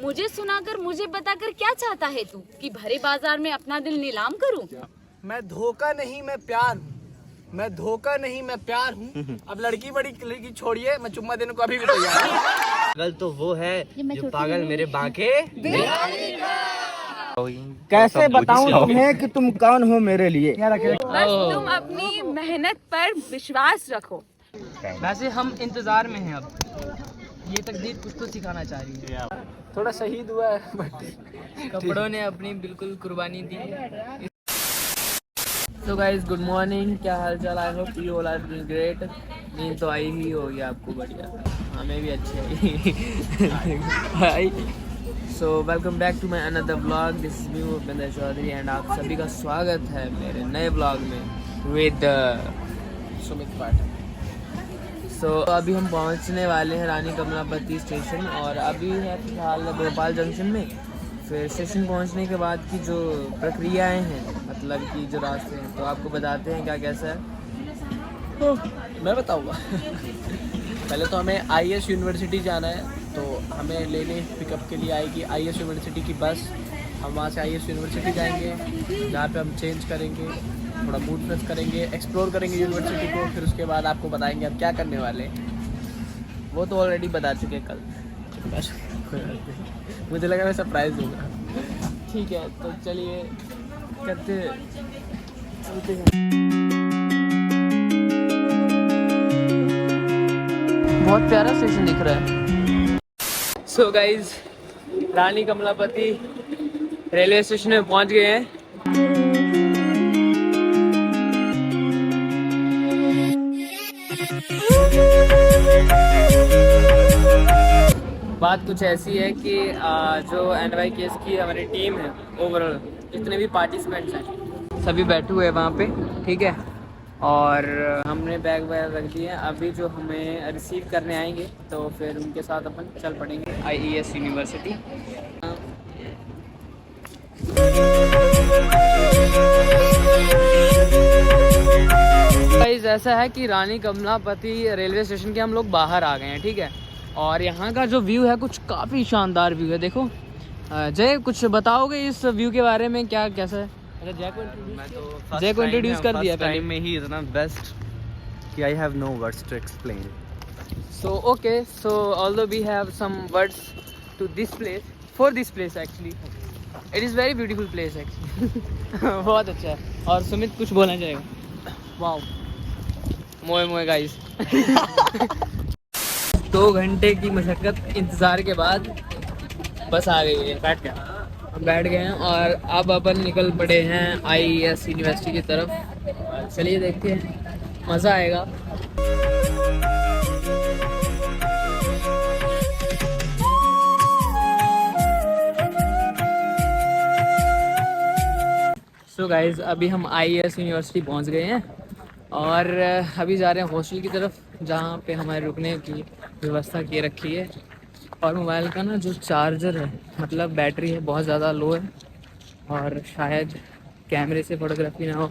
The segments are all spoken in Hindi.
मुझे सुनाकर मुझे बताकर क्या चाहता है तू कि भरे बाजार में अपना दिल नीलाम करूं? मैं धोखा नहीं मैं प्यार हूँ, मैं धोखा नहीं मैं प्यार हूँ। अब लड़की बड़ी लड़की छोड़िए, मैं चुम्मा देने को अभी भी तैयार हूँ। पागल तो वो है जो पागल मेरे बांके। कैसे बताऊं तुम्हें कि तुम कौन हो मेरे लिए। बस तुम अपनी मेहनत पर विश्वास रखो। वैसे हम इंतजार में हैं अब, ये तकदीर कुछ तो सिखाना चाह रही है। थोड़ा शहीद हुआ है बट कपड़ों ने अपनी बिल्कुल कुर्बानी दी है। तो गाइस गुड मॉर्निंग, क्या हाल चाल? I hope you all are doing great. नींद तो आई ही होगी आपको बढ़िया, हमें भी अच्छी आई। So welcome back to my another blog. This is me Bhupendra Chaudhary and आप सभी का स्वागत है मेरे नए ब्लॉग में विद सुमित पाठक। सो अभी हम पहुंचने वाले हैं रानी कमलापति स्टेशन और अभी है फिलहाल भोपाल जंक्शन में। फिर स्टेशन पहुंचने के बाद की जो प्रक्रियाएं हैं, मतलब कि जो रास्ते हैं, तो आपको बताते हैं क्या कैसा है। तो मैं बताऊंगा। पहले तो हमें IS यूनिवर्सिटी जाना है, तो हमें लेने पिकअप के लिए आएगी IS यूनिवर्सिटी की बस। हम वहाँ से IS यूनिवर्सिटी जाएंगे, जहाँ पे हम चेंज करेंगे, थोड़ा मूड फ्रेश करेंगे, एक्सप्लोर करेंगे यूनिवर्सिटी को। फिर उसके बाद आपको बताएंगे अब क्या करने वाले हैं। वो तो ऑलरेडी बता चुके कल। मुझे लगा मैं सरप्राइज दूंगा। ठीक है, तो चलिए चलते हैं। बहुत प्यारा स्टेशन दिख रहा है। सो गाइज रानी कमलापति रेलवे स्टेशन में पहुंच गए हैं। बात कुछ ऐसी है कि जो NYKS की हमारी टीम है, ओवरऑल जितने भी पार्टिसिपेंट्स हैं सभी बैठे हुए हैं वहाँ पे, ठीक है। और हमने बैग वगैरह रख दिए हैं। अभी जो हमें रिसीव करने आएंगे तो फिर उनके साथ अपन चल पड़ेंगे IES यूनिवर्सिटी। गाइस ऐसा है कि रानी कमलापति रेलवे स्टेशन के हम लोग बाहर आ गए हैं, ठीक है। और यहाँ का जो व्यू है कुछ काफ़ी शानदार व्यू है। देखो जय, कुछ बताओगे इस व्यू के बारे में, क्या कैसा है? जय को इंट्रोड्यूस कर दिया पहले में ही इतना बेस्ट कि I have no words to explain. So okay, so although we have some words to this place, for this place actually it is very beautiful place actually. बहुत अच्छा है। और सुमित कुछ बोलना चाहेगा? वाओ, मोए मोए गाइस। 2 घंटे की मशक्क़त इंतज़ार के बाद बस आ गई है। बैठ गए हैं और अब अपन निकल पड़े हैं IES यूनिवर्सिटी की तरफ। चलिए देखते हैं, मज़ा आएगा। सो गाइज़ अभी हम IES यूनिवर्सिटी पहुंच गए हैं और अभी जा रहे हैं हॉस्टल की तरफ, जहां पे हमारे रुकने की व्यवस्था की रखी है। और मोबाइल का ना जो चार्जर है, मतलब बैटरी है, बहुत ज़्यादा लो है और शायद कैमरे से फ़ोटोग्राफी ना हो,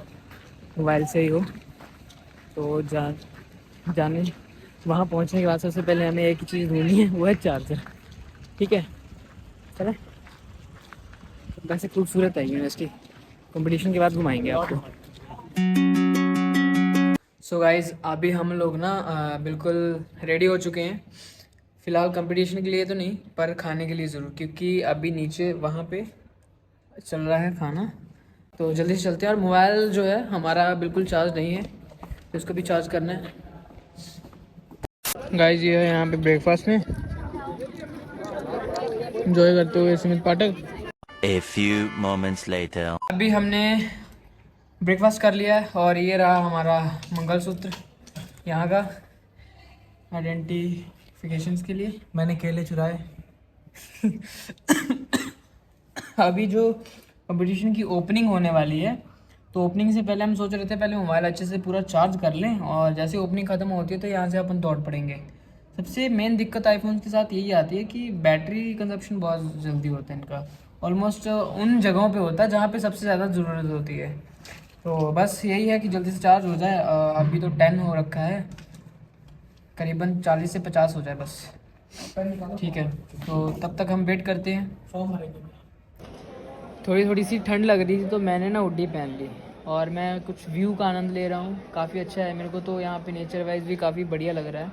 मोबाइल से ही हो। तो जाने वहाँ पहुँचने के बाद सबसे पहले हमें एक ही चीज़ ढूंढनी है, वो है चार्जर, ठीक है। चले, वैसे खूबसूरत है यूनिवर्सिटी, कंपटीशन के बाद घुमाएंगे आपको। सो गाइज़ अभी हम लोग ना बिल्कुल रेडी हो चुके हैं। फ़िलहाल कंपटीशन के लिए तो नहीं, पर खाने के लिए ज़रूर, क्योंकि अभी नीचे वहाँ पे चल रहा है खाना, तो जल्दी से चलते हैं। और मोबाइल जो है हमारा बिल्कुल चार्ज नहीं है, तो इसको भी चार्ज करना है। गाइज़ ये है यहाँ पे ब्रेकफास्ट में एंजॉय करते हुए सुमित पाठक। A few moments later. अभी हमने ब्रेकफास्ट कर लिया है और ये रहा हमारा मंगलसूत्र यहाँ का आइडेंटिफिकेशंस के लिए। मैंने केले चुराए। अभी जो कंपटीशन की ओपनिंग होने वाली है, तो ओपनिंग से पहले हम सोच रहे थे पहले मोबाइल अच्छे से पूरा चार्ज कर लें और जैसे ओपनिंग ख़त्म होती है तो यहाँ से अपन दौड़ पड़ेंगे। सबसे मेन दिक्कत आईफोन के साथ यही आती है कि बैटरी कंजप्शन बहुत जल्दी होता है इनका, ऑलमोस्ट उन जगहों पे होता है जहाँ पे सबसे ज़्यादा ज़रूरत होती है। तो बस यही है कि जल्दी से चार्ज हो जाए। अभी तो 10 हो रखा है, करीबन 40 से 50 हो जाए बस। ठीक है, तो तब तक हम वेट करते हैं। थोड़ी थोड़ी सी ठंड लग रही थी तो मैंने ना हुडी पहन ली और मैं कुछ व्यू का आनंद ले रहा हूँ। काफ़ी अच्छा है, मेरे को तो यहाँ पे नेचर वाइज भी काफ़ी बढ़िया लग रहा है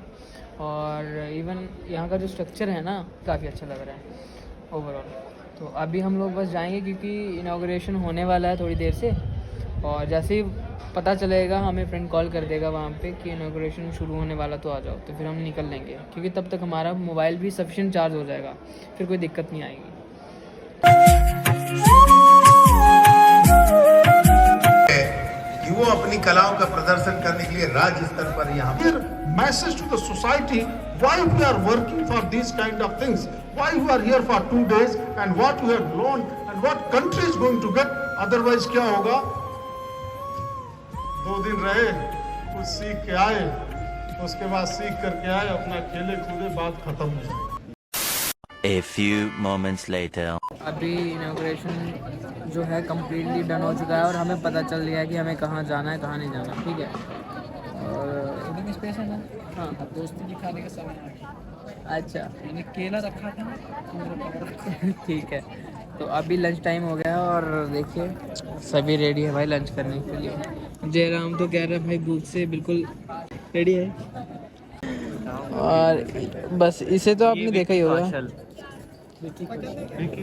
और इवन यहाँ का जो स्ट्रक्चर है ना काफ़ी अच्छा लग रहा है ओवरऑल। तो अभी हम लोग बस जाएंगे क्योंकि इनाग्रेशन होने वाला है थोड़ी देर से, और जैसे ही पता चलेगा हमें फ्रेंड कॉल कर देगा वहाँ पे कि इनाग्रेशन शुरू होने वाला, तो आ जाओ। तो फिर हम निकल लेंगे क्योंकि तब तक हमारा मोबाइल भी सफिशिएंट चार्ज हो जाएगा, फिर कोई दिक्कत नहीं आएगी। कि वो अपनी कलाओं का प्रदर्शन करने के लिए राज्य स्तर पर यहाँ message to the society why we are working for this kind of things, why we are here for 2 days and what we have learn and what country is going to get. Otherwise क्या होगा, 2 दिन रहे, कुछ सीख के आए, उसके बाद सीख करके आए, अपना खेले कूदे, बात खत्म हो जाए। A few moments later. अभी इनाग्रेशन जो है कम्प्लीटली डन हो चुका है और हमें पता चल गया है कि हमें कहाँ जाना है कहाँ नहीं जाना, ठीक है। और स्पेस है ना, हाँ, दोस्ती दिखाने का समय। अच्छा, मैंने केला रखा था। ठीक है, तो अभी लंच टाइम हो गया और देखिए सभी रेडी है भाई लंच करने के लिए। जयराम तो कह रहा है भाई भूख से बिल्कुल रेडी है, और बस इसे तो आपने देखा ही होगा, विक्की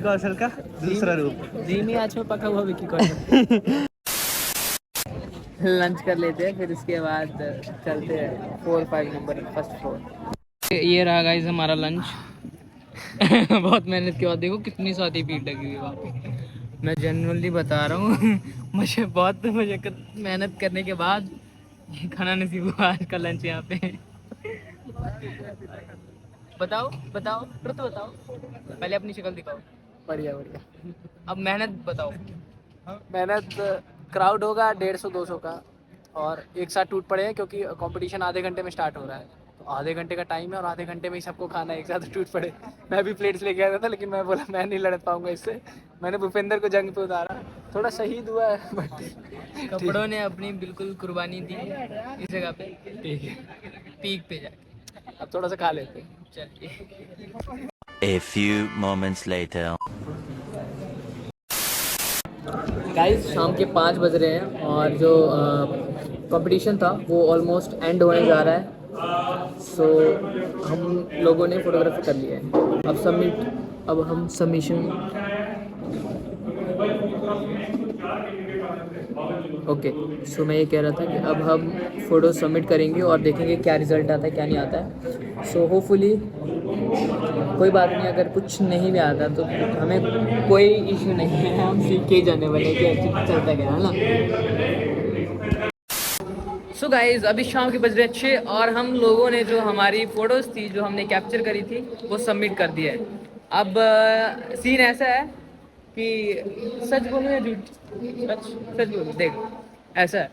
कौशल का दूसरा रूप, धीमी आंच में पका हुआ विक्की कौशल। लंच कर लेते हैं, फिर उसके बाद चलते हैं 4-5 नंबर फर्स्ट फ्लोर। ये रहा गाइस हमारा लंच। बहुत मेहनत के बाद देखो कितनी सारी भीड़ लगी हुई है वहाँ पे। मैं जनरली बता रहा हूँ मुझे बहुत मेहनत करने के बाद खाना नसीब हुआ आज का लंच यहाँ पे। बताओ बताओ ट्रुथ बताओ, पहले अपनी शक्ल दिखाओ। बढ़िया बढ़िया, अब मेहनत बताओ। मेहनत क्राउड होगा 150-200 का और एक साथ टूट पड़े हैं क्योंकि कंपटीशन आधे घंटे में स्टार्ट हो रहा है, तो आधे घंटे का टाइम है और आधे घंटे में ही सबको खाना एक साथ टूट पड़े। मैं भी प्लेट्स लेके आया था लेकिन मैं बोला मैं नहीं लड़ पाऊंगा इससे, मैंने भूपेंद्र को जंग पे उतारा, थोड़ा शहीद हुआ है बट कपड़ों ने अपनी बिल्कुल कुर्बानी दी इस जगह पे। ठीक है, पीक पे जाके अब थोड़ा सा खा लेते हैं, चलिए। A few moments later. Guys शाम के 5 बज रहे हैं और जो कंपटीशन था वो ऑलमोस्ट एंड होने जा रहा है। सो हम लोगों ने फोटोग्राफी कर लिया है, अब हम सबमिशन ओके। सो मैं ये कह रहा था कि अब हम फ़ोटो सबमिट करेंगे और देखेंगे क्या रिज़ल्ट आता है क्या नहीं आता है। सो होपफुली कोई बात नहीं, अगर कुछ नहीं भी आता तो हमें कोई इशू नहीं है, हम सीख के ही जाने वाले कि एक्चुअली चलता क्या है ना। सो गाइज अभी शाम के बज रहे 6 और हम लोगों ने जो हमारी फ़ोटोज़ थी जो हमने कैप्चर करी थी वो सबमिट कर दिया है। अब सीन ऐसा है कि सच बोलूं या झूठ, सच बोलूं, देख ऐसा है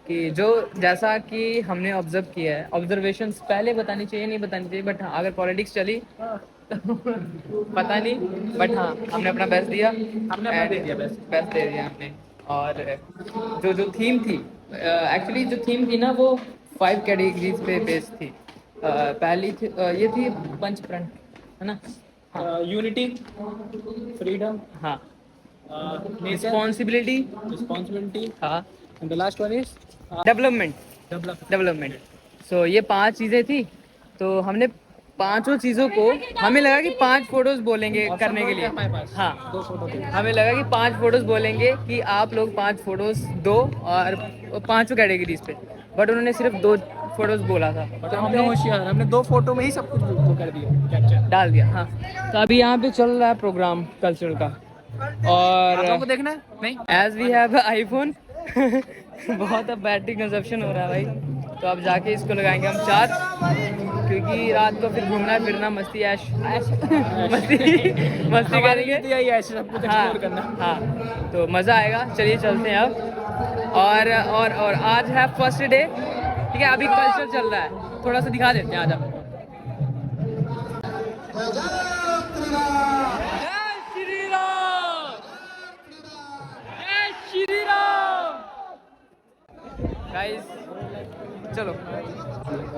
कि जो जैसा कि हमने ऑब्जर्व किया है, ऑब्जर्वेशंस पहले बतानी चाहिए नहीं बतानी चाहिए, बट हाँ अगर पॉलिटिक्स चली तो पता नहीं, बट हाँ हमने अपना बेस्ट दिया, हमने बेस्ट दे दिया हमने। और जो थीम थी एक्चुअली जो थीम थी ना वो 5 कैटेगरीज पे बेस्ड थी। पहली थी ये थी पंचप्रण है ना, यूनिटी, फ्रीडम, हाँ, रिस्पॉन्सिबिलिटी, हाँ, and the last one is development. So ये 5 चीज़ें थी, तो हमने पांचों चीज़ों को हमें लगा कि 5 फोटोज बोलेंगे करने के लिए, हाँ 2 फोटो, हमें लगा कि 5 फोटोज बोलेंगे कि आप लोग 5 फोटोज दो और 5 कैटेगरीज पे, बट उन्होंने सिर्फ 2 फोटोज बोला था, तो हमने होशियार, हमने 2 फोटो में ही सब कुछ कर दिया, कैप्चर डाल दिया। हाँ, तो अभी यहाँ पे चल रहा है प्रोग्राम कल्चरल का और आपको देखना है नहीं, एज वी हैव आईफोन बहुत अब बैटरी कंजप्शन हो रहा है भाई, तो अब जाके इसको लगाएंगे हम चार्ज, क्योंकि रात को फिर घूमना फिरना मस्ती ऐश मस्ती करेंगे, सब कुछ एक्सप्लोर करना। हाँ, तो मज़ा आएगा, चलिए चलते हैं अब। और आज है फर्स्ट डे, ठीक है, अभी कल्चर चल रहा है, थोड़ा सा दिखा देते हैं आज आपको। गाइस चलो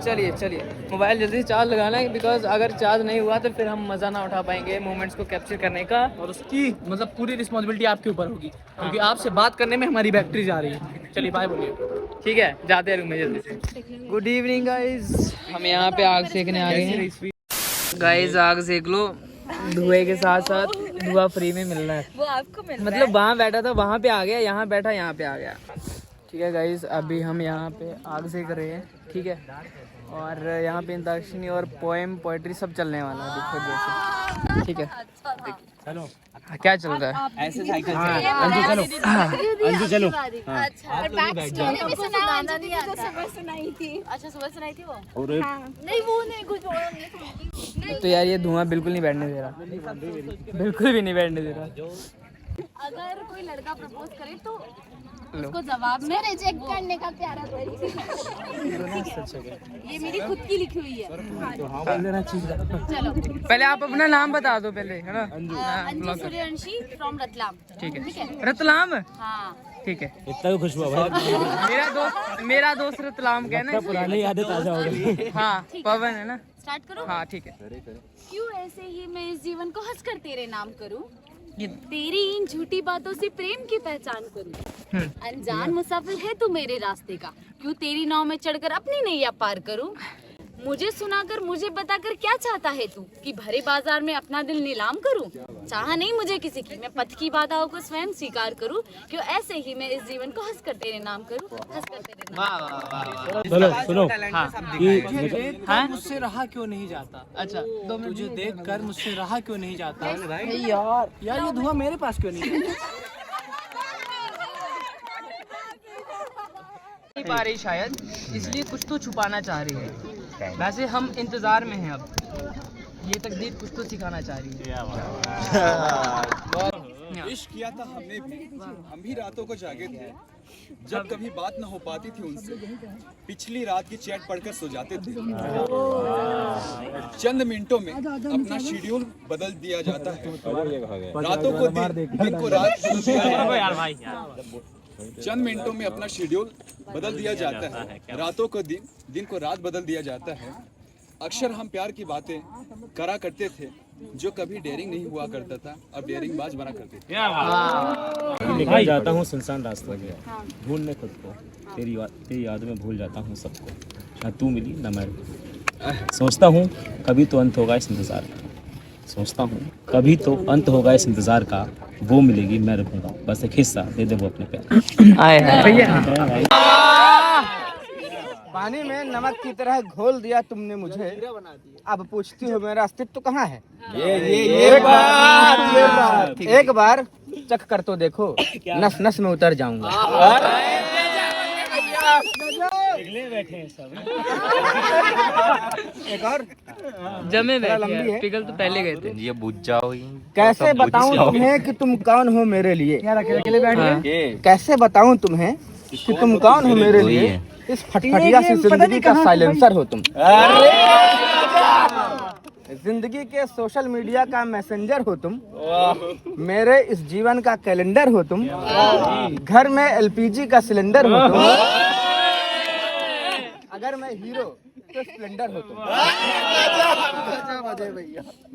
चलिए चलिए मोबाइल जल्दी चार्ज लगाना है, बिकॉज अगर चार्ज नहीं हुआ तो फिर हम मज़ा ना उठा पाएंगे मोमेंट्स को कैप्चर करने का। और उसकी मतलब पूरी रिस्पॉन्सिबिलिटी आपके ऊपर होगी, क्योंकि आपसे बात करने में हमारी बैटरी जा रही है। चलिए बाय बोलिए। ठीक है, जाते हैं रूम में जल्दी से। गुड इवनिंग गाइज, हम यहाँ पे आग सेकने आ गए हैं। गाइज आग सेक लो, धुएं के साथ साथ धुआं फ्री में मिल रहा है। वो आपको मिल मतलब वहाँ बैठा था वहाँ पे आ गया, यहाँ बैठा यहाँ पे आ गया। ठीक है गाइज, अभी हम यहाँ पे आग सेक रहे हैं। ठीक है, और यहाँ पे अंताक्षरी और पोएट्री सब चलने वाला है देखो जैसे। ठीक है, चलो क्या चल रहा है? ऐसे साइकिल अंजू चलो, अंजू चलो। अच्छा, और बैक स्टोरी में सुनाना नहीं आता। सुबह सुनाई थी। अच्छा सुबह सुनाई थी वो? नहीं वो नहीं, कुछ और हमने। तो यार ये धुआं बिल्कुल नहीं बैठने दे रहा, बिल्कुल भी नहीं बैठने दे रहा। अगर कोई लड़का प्रपोज करे तो उसको जवाब में रिजेक्ट करने का प्यारा तरीका। ये मेरी खुद की लिखी हुई है। चलो पहले आप अपना नाम बता दो पहले, है ना? अंजू सूर्यवंशी फ्रॉम रतलाम। ठीक है, रतलाम। हाँ ठीक है, इतना भी खुश हुआ भाई। मेरा दोस्त रतलाम का है ना, पुरानी यादें ताजा हो गई। हाँ पवन है ना। स्टार्ट करो। हाँ ठीक है। क्यों ऐसे ही मैं इस जीवन को हंसकर तेरे नाम करूं, तेरी इन झूठी बातों से प्रेम की पहचान करूं। अनजान मुसाफिर है तू मेरे रास्ते का, क्यों तेरी नाव में चढ़कर अपनी नैया पार करूं। मुझे सुनाकर मुझे बताकर क्या चाहता है तू, कि भरे बाजार में अपना दिल नीलाम करूं। चाह नहीं मुझे किसी की, मैं पथ की बाधाओं को स्वयं स्वीकार करूं। क्यों ऐसे ही मैं इस जीवन को हंसकर तेरे नाम करूं, हंसकर तेरे नाम। सुनो हाँ, मुझसे रहा क्यों नहीं जाता। अच्छा तुझे देख कर मुझसे रहा क्यों नहीं जाता। यार ये धुआं मेरे पास क्यों नहीं है। नहीं पा रही शायद, इसलिए कुछ तो छुपाना चाह रही है। वैसे हम इंतजार में हैं, अब ये तकदीर कुछ तो सिखाना चाह रही है। इश्क किया था हमने भी, हम भी रातों को जागे थे, जब कभी बात न हो पाती थी उनसे, पिछली रात की चैट पढ़कर सो जाते थे। चंद मिनटों में अपना शेड्यूल बदल दिया जाता है, रातों को दिन को रात चंद मिनटों में अपना शेड्यूल बदल दिया जाता है, रातों को दिन को रात बदल दिया जाता है। अक्सर हम प्यार की बातें करा करते थे, जो कभी डेयरिंग नहीं हुआ करता था, अब डेयरिंग बाज बना करते थे। निकल जाता हूँ सुनसान रास्तों में, ढूंढने खुद को, तेरी याद में भूल जाता हूँ सबको। ना तू मिली ना मैं, सोचता हूँ कभी तो अंत होगा इस इंतज़ार का, सोचता हूँ कभी तो अंत होगा इस इंतज़ार का, वो मिलेगी मैं रुकूंगा, बस एक हिस्सा दे दे वो अपने प्यार। पानी में नमक की तरह घोल दिया तुमने मुझे, अब पूछती हो मेरा अस्तित्व कहाँ है। एक बार चख कर तो देखो, नस नस में उतर जाऊंगा। एक और जमे बैठे, पिघल तो पहले गए थे। ये बुझ जाओ। कैसे बताऊं तुम्हें कि तुम कौन हो मेरे लिए। अकेले बैठ गए। कैसे बताऊं तुम्हें कि तुम कौन हो मेरे लिए। इस फटफटिया सी जिंदगी का साइलेंसर हो तुम। जिंदगी के सोशल मीडिया का मैसेंजर हो तुम। मेरे इस जीवन का कैलेंडर हो तुम। घर में एलपीजी का सिलेंडर हो तुम। अगर मैं हीरो तो स्प्लेंडर हो तुम।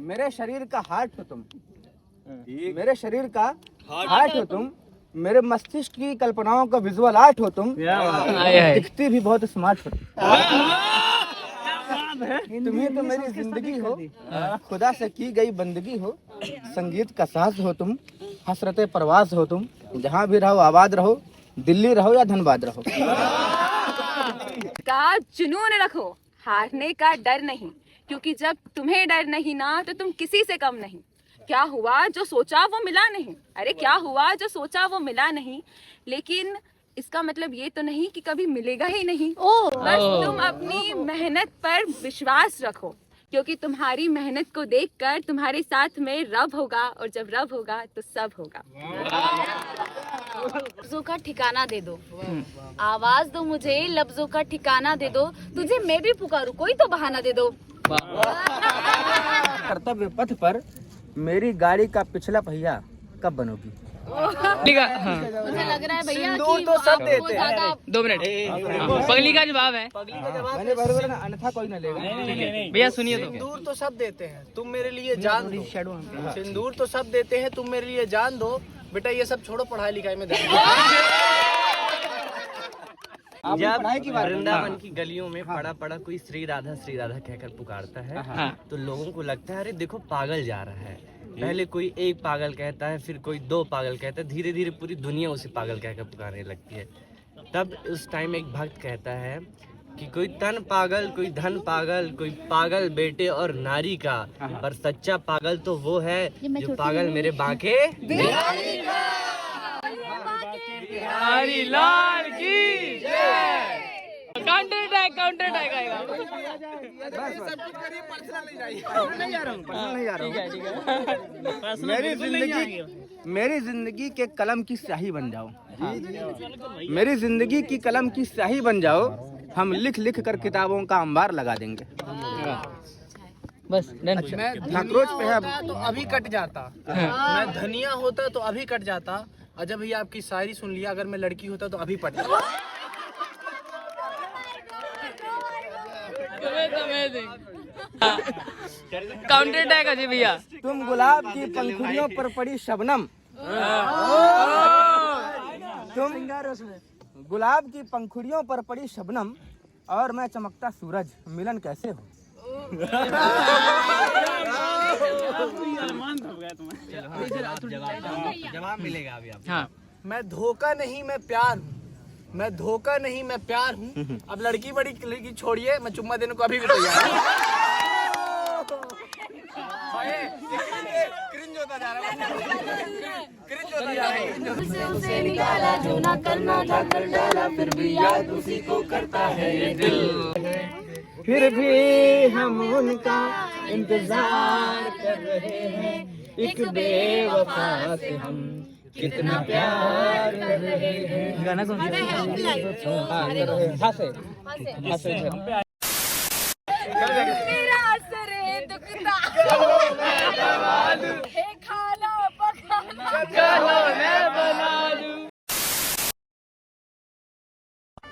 मेरे शरीर का हार्ट हो तुम। मेरे शरीर का हार्ट हो तुम। मेरे मस्तिष्क की कल्पनाओं का विजुअल आर्ट हो तुम। दिखती भी बहुत स्मार्ट हो तुम्हें तो मेरी जिंदगी हो, खुदा से की गई बंदगी हो। संगीत का साज हो तुम, हसरते परवाज हो तुम। जहाँ भी रहो आबाद रहो, दिल्ली रहो या धनबाद रहो। का जुनून रखो, हारने का डर नहीं, क्योंकि जब तुम्हें डर नहीं ना तो तुम किसी से कम नहीं। क्या हुआ जो सोचा वो मिला नहीं, अरे क्या हुआ जो सोचा वो मिला नहीं, लेकिन इसका मतलब ये तो नहीं कि कभी मिलेगा ही नहीं। बस तुम अपनी मेहनत पर विश्वास रखो, क्योंकि तुम्हारी मेहनत को देखकर तुम्हारे साथ में रब होगा, और जब रब होगा तो सब होगा। लफ्जों का ठिकाना दे दो, आवाज दो मुझे, लफ्जों का ठिकाना दे दो। तुझे मैं भी पुकारूं, कोई तो बहाना दे दो। कर्तव्य पथ पर मेरी गाड़ी का पिछला पहिया कब बनोगी? पगली का हाँ मुझे लग रहा है भैया सिंदूर कि तो सब आपको देते हैं। ज्यादा 2 मिनट पगली का जवाब है मैंने बरोबर ना, अन्यथा कोई ना लेगा। भैया सुनिए तो सिंदूर तो सब देते हैं, तुम मेरे लिए जान दो। सिंदूर तो सब देते हैं, तुम मेरे लिए जान दो। बेटा ये सब छोड़ो, पढ़ाई लिखाई में ध्यान दो। जब वृंदावन की गलियों में पड़ा कोई श्री राधा कहकर पुकारता है तो लोगों को लगता है अरे देखो पागल जा रहा है। पहले कोई एक पागल कहता है, फिर कोई 2 पागल कहता है, धीरे धीरे पूरी दुनिया उसे पागल कहकर पुकारने लगती है। तब उस टाइम एक भक्त कहता है कि कोई तन पागल, कोई धन पागल, कोई पागल बेटे और नारी का, पर सच्चा पागल तो वो है जो पागल मेरे बांके हरी लाल की जय। काउंटर अटैक आएगा। मेरी जिंदगी के कलम की स्याही बन जाओ। मेरी जिंदगी की कलम की स्याही बन जाओ। हम लिख लिख कर किताबों का अंबार लगा देंगे। बस डन। मैं ठाकुरों पे है तो अभी कट जाता, मैं धनिया होता तो अभी कट जाता। अजय भैया आपकी शायरी सुन लिया, अगर मैं लड़की होता तो अभी पट जाता। काउंटर अटैक अजय भैया। तुम गुलाब की पंखुड़ियों पर पड़ी शबनम। तुम गुलाब की पंखुड़ियों पर पड़ी शबनम और मैं चमकता सूरज, मिलन कैसे हो? जवाब मिलेगा अभी आपको। हाँ मैं धोखा नहीं मैं प्यार हूँ, मैं धोखा नहीं मैं प्यार हूँ। अब लड़की बड़ी लड़की छोड़िए, मैं चुम्मा देने को अभी भी तैयार हूँ। क्रिंज होता जा रहा है। उसे निकाला जो ना करना जाकर डाला, फिर भी याद उसी को करता है ये दिल। फिर भी हम उनका इंतजार कर रहे हैं, एक बेवफा से हम कितना प्यार कर रहे हैं। गाना कौन सा? मेरा असर है दुखदा है, खाना पकाना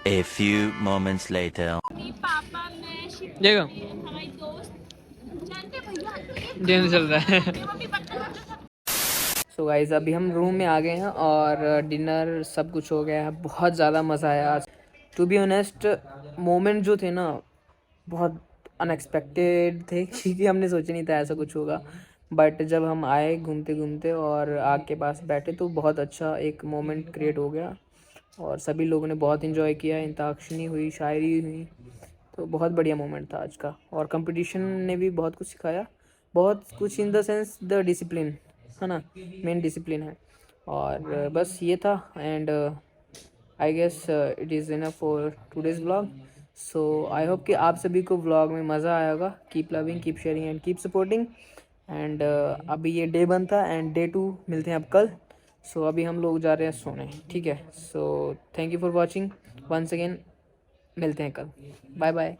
A few moments later. पापा मैं शिव देखो हमारी दोस्त जानते भैया गेम चल रहा है। सो गाइस अभी हम रूम में आ गए हैं और डिनर सब कुछ हो गया है। बहुत ज़्यादा मज़ा आया आज। टू बी ऑनेस्ट मोमेंट जो थे ना बहुत अनएक्सपेक्टेड थे क्योंकि हमने सोचा नहीं था ऐसा कुछ होगा। बट जब हम आए घूमते घूमते और आग के पास बैठे तो बहुत अच्छा एक मोमेंट क्रिएट हो गया और सभी लोगों ने बहुत इन्जॉय किया। अंताक्षरी हुई, शायरी हुई, तो बहुत बढ़िया मोमेंट था आज का। और कंपटीशन ने भी बहुत कुछ सिखाया, बहुत कुछ in the sense the discipline है ना, मेन डिसिप्लिन है। और बस ये था and I guess it is enough for today's vlog. So I hope कि आप सभी को व्लॉग में मज़ा आया होगा। Keep loving, keep sharing and keep supporting. And अभी ये डे 1 था एंड डे 2 मिलते हैं अब कल। सो अभी हम लोग जा रहे हैं सोने, ठीक है। So thank you for watching once again, मिलते हैं कल। Bye bye.